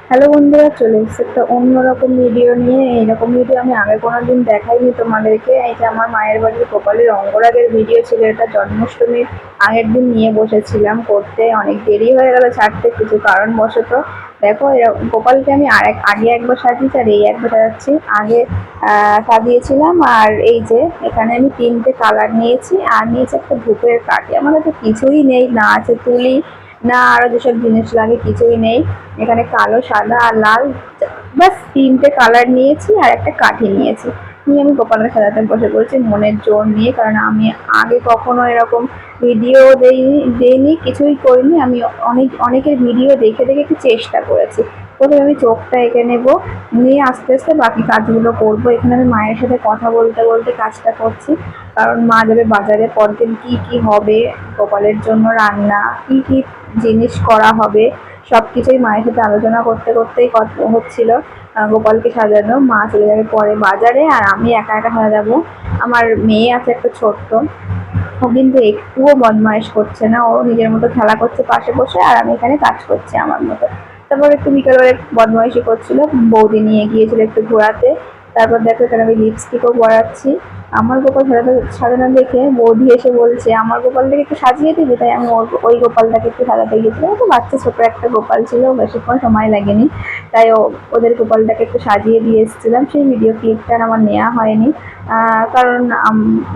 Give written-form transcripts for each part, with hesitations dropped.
Hello বন্ধুরা, চলে এসেছে একটা অন্যরকম ভিডিও নিয়ে। এইরকম ভিডিও আমি আগে কোনোদিন দেখাইনি তোমাদেরকে। এই যে আমার মায়ের বাড়ির গোপালের অঙ্গরাগের ভিডিও ছিল, এটা জন্মাষ্টমীর আগের দিন নিয়ে বসেছিলাম করতে। অনেক দেরি হয়ে গেল ছাড়তে কিছু কারণবশত। দেখো এরকম গোপালকে আমি আগে একবার সাজিয়েছি আর এই একবার সাজাচ্ছি। আগে সাজিয়েছিলাম আর এই যে এখানে আমি 3টে কালার নিয়েছি আর নিয়েছি একটা ধূপের কাঠি। আমার কাছে কিছুই নেই, না আছে তুলি, না আরো যেসব জিনিস লাগে, কিছুই নেই। এখানে কালো, সাদা আর লাল, বাস 3টে কালার নিয়েছি আর একটা কাঠি নিয়েছি। নিয়ে আমি গোপালকে সাজাতে বসে পড়েছি মনের জোর নিয়ে, কারণ আমি আগে কখনো এরকম ভিডিও দেইনি, কিছুই করিনি। আমি অনেকের ভিডিও দেখে দেখে একটু চেষ্টা করেছি। প্রথমে আমি চোখটা এঁকে নেবো, নিয়ে আস্তে আস্তে বাকি কাজগুলো করবো। এখানে আমি মায়ের সাথে কথা বলতে বলতে কাজটা করছি, কারণ মা যাবে বাজারে। পরদিন কি কি হবে গোপালের জন্য রান্না, কি কি জিনিস করা হবে, সবকিছুই মায়ের সাথে আলোচনা করতে করতেই হচ্ছিল। গোপালকে সাজানো, মা চলে যাবে পরে বাজারে আর আমি একা একা সাজাবো। আমার মেয়ে আছে একটা ছোট্ট, ও কিন্তু একটুও বদমাইশ করছে না, ও নিজের মতো খেলা করছে পাশে বসে আর আমি এখানে কাজ করছি আমার মতো। তারপর একটু বিকালবেলা বদমাইশি করছিল, বৌদি নিয়ে গিয়েছিল একটু ঘোরাতে। তারপর দেখো এখানে আমি লিপস্টিকও পরাচ্ছি। আমার গোপাল সাজানো দেখে বৌদি এসে বলছে আমার গোপালটাকে একটু সাজিয়ে দিবি, তাই আমি ওই গোপালটাকে একটু সাজাতে গিয়েছিলাম। তো বাচ্চা ছোট একটা গোপাল ছিল, বেশিক্ষণ সময় লাগেনি, তাই ওদের গোপালটাকে একটু সাজিয়ে দিয়ে এসেছিলাম। সেই ভিডিও ক্লিপটা আমার নেওয়া হয়নি, কারণ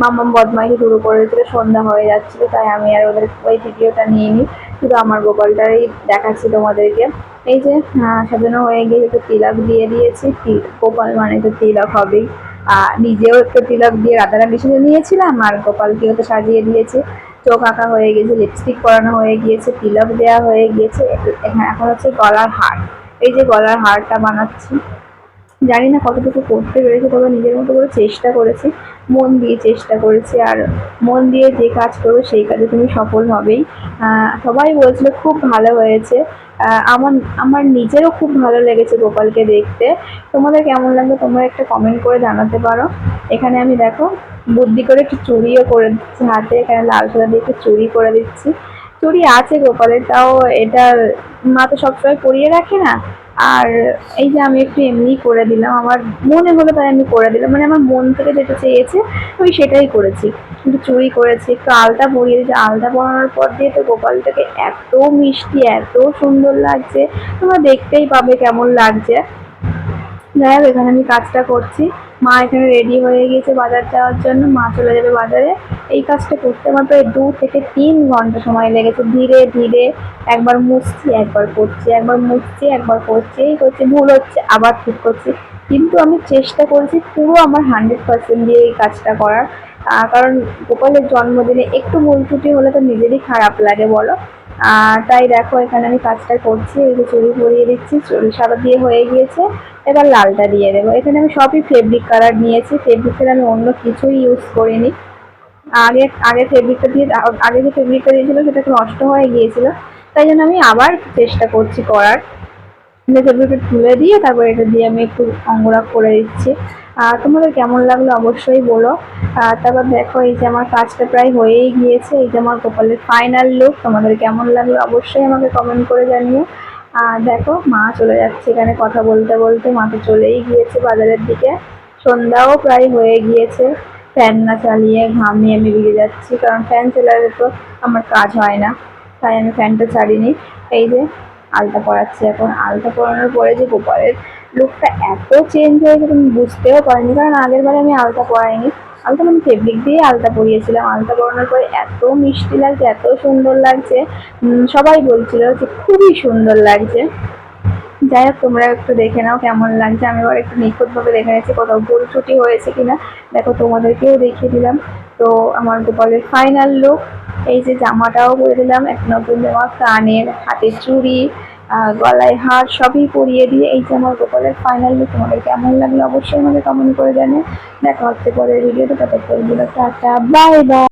মাম্মাম বদমাইশি শুরু করে দিয়েছিল, সন্ধ্যা হয়ে যাচ্ছিল, তাই আমি আর ওদের ওই ভিডিওটা নিইনি। শুধু আমার গোপালটাই দেখাচ্ছি তোমাদেরকে। এই যে সাজানো হয়ে গিয়ে একটু তিলক দিয়ে দিয়েছি। গোপাল মানে তো তিলক হবেই। নিজেও একটু তিলক দিয়ে রাধারানী সেজে নিয়েছিলাম আর গোপালকেও তো সাজিয়ে দিয়েছি। চোখ আঁকা হয়ে গেছে, লিপস্টিক পরানো হয়ে গিয়েছে, তিলক দেওয়া হয়ে গিয়েছে। এখন হচ্ছে গলার হার। এই যে গলার হারটা বানাচ্ছি, জানি না কতটুকু করতে পেরেছি, তবে নিজের মতো করে চেষ্টা করেছি, মন দিয়ে চেষ্টা করেছি। আর মন দিয়ে যে কাজ করবে সেই কাজে তুমি সফল হবেই। সবাই বলছিল খুব ভালো হয়েছে। আমার আমার নিজেরও খুব ভালো লেগেছে গোপালকে দেখতে। তোমাদের কেমন লাগবে তোমরা একটা কমেন্ট করে জানাতে পারো। এখানে আমি দেখো বুদ্ধি করে একটু চুড়িও করে দিচ্ছি হাতে, এখানে লাল সাদা দিয়ে একটু চুড়ি করে দিচ্ছি। চুড়ি আছে গোপালের, তাও এটা মা তো সবসময় পরিয়ে রাখে না। আর এই যে আমি একটু এমনি করে দিলাম, আমার মনে হলো তাই আমি করে দিলাম, মানে আমার মন থেকে যেটা চেয়েছে আমি সেটাই করেছি। কিন্তু চুড়ি করেছি, একটু আলতা পরিয়ে দিয়েছি। আলতা পরানোর পর দিয়ে তো গোপালটাকে এত মিষ্টি, এত সুন্দর লাগছে, তোমরা দেখতেই পাবে কেমন লাগছে। যাই হোক, এখানে আমি কাজটা করছি। মা এখানে রেডি হয়ে গিয়েছে বাজার যাওয়ার জন্য, মা চলে যাবে বাজারে। এই কাজটা করতে আমার প্রায় 2 থেকে 3 ঘন্টা সময় লেগেছে। ধীরে ধীরে একবার মুছছি, একবার করছি, একবার মুছছি, একবার করছি, এই করছি, ভুল হচ্ছে আবার ঠিক করছি। কিন্তু আমি চেষ্টা করেছি পুরো আমার 100% দিয়ে এই কাজটা করার। কারণ গোপালের জন্মদিনে একটু ভুল ত্রুটি হলে তো নিজেরই খারাপ লাগে বলো। তাই দেখো এখানে আমি কাজটা করছি। এই যে চুড়ি পরিয়ে দিচ্ছি, চুড়ি সাদা দিয়ে হয়ে গিয়েছে, এবার লালটা দিয়ে দেবো। এখানে আমি সবই ফেব্রিক কালার নিয়েছি, ফেব্রিকের আমি অন্য কিছুই ইউজ করিনি। আগে আগে ফেব্রিকটা দিয়ে আগে যে ফেব্রিকটা দিয়েছিল সেটা একটু নষ্ট হয়ে গিয়েছিল, তাই জন্য আমি আবার চেষ্টা করছি করার। ফেব্রিকটা তুলে দিয়ে তারপর এটা দিয়ে আমি একটু অঙ্গরাগ করে দিচ্ছি। তোমাদের কেমন লাগলো অবশ্যই বলো। তারপর দেখো এই যে আমার কাজটা প্রায় হয়েই গিয়েছে। এই যে আমার গোপালের ফাইনাল লুক, তোমাদের কেমন লাগলো অবশ্যই আমাকে কমেন্ট করে জানিও। দেখো মা চলে যাচ্ছে, এখানে কথা বলতে বলতে মা তো চলেই গিয়েছে বাজারের দিকে। সন্ধ্যাও প্রায় হয়ে গিয়েছে। ফ্যান না চালিয়ে ঘামিয়ে আমি বেরিয়ে যাচ্ছি, কারণ ফ্যান চালালে তো আমার কাজ হয় না, তাই আমি ফ্যানটা ছাড়িনি। এই যে আলতা পরাচ্ছি এখন। আলতা পরানোর পরে যে গোপালের লুকটা এত চেঞ্জ হয়েছে তুমি বুঝতেও পারিনি, কারণ আগের বারে আমি আলতা পরাইনি। আলতা মানে ফেব্রিক দিয়ে আলতা পরিয়েছিলাম। আলতা পরানোর পরে এত মিষ্টি লাগছে, এত সুন্দর লাগছে, সবাই বলছিল যে খুবই সুন্দর লাগছে। যাই হোক, তোমরা একটু দেখে নাও কেমন লাগছে। আমি আবার একটু নিখুঁতভাবে দেখে নিচ্ছি কোথাও ভুল ত্রুটি হয়েছে কিনা। দেখো তোমাদেরকেও দেখিয়ে দিলাম। তো আমার গোপালের ফাইনাল লুক। এই যে জামাটাও পরে দিলাম, এক নতুন জামা, কানের, হাতের চুড়ি, গলায় হার সবই পরিয়ে দিয়ে এই যে আমার গোপালের ফাইনাল লুক। তোমাদের কেমন লাগলো অবশ্যই আমাকে কমেন্ট করে জানিও। দেখা হচ্ছে পরের ভিডিওতে, ততক্ষণ টাটা, বাই বাই।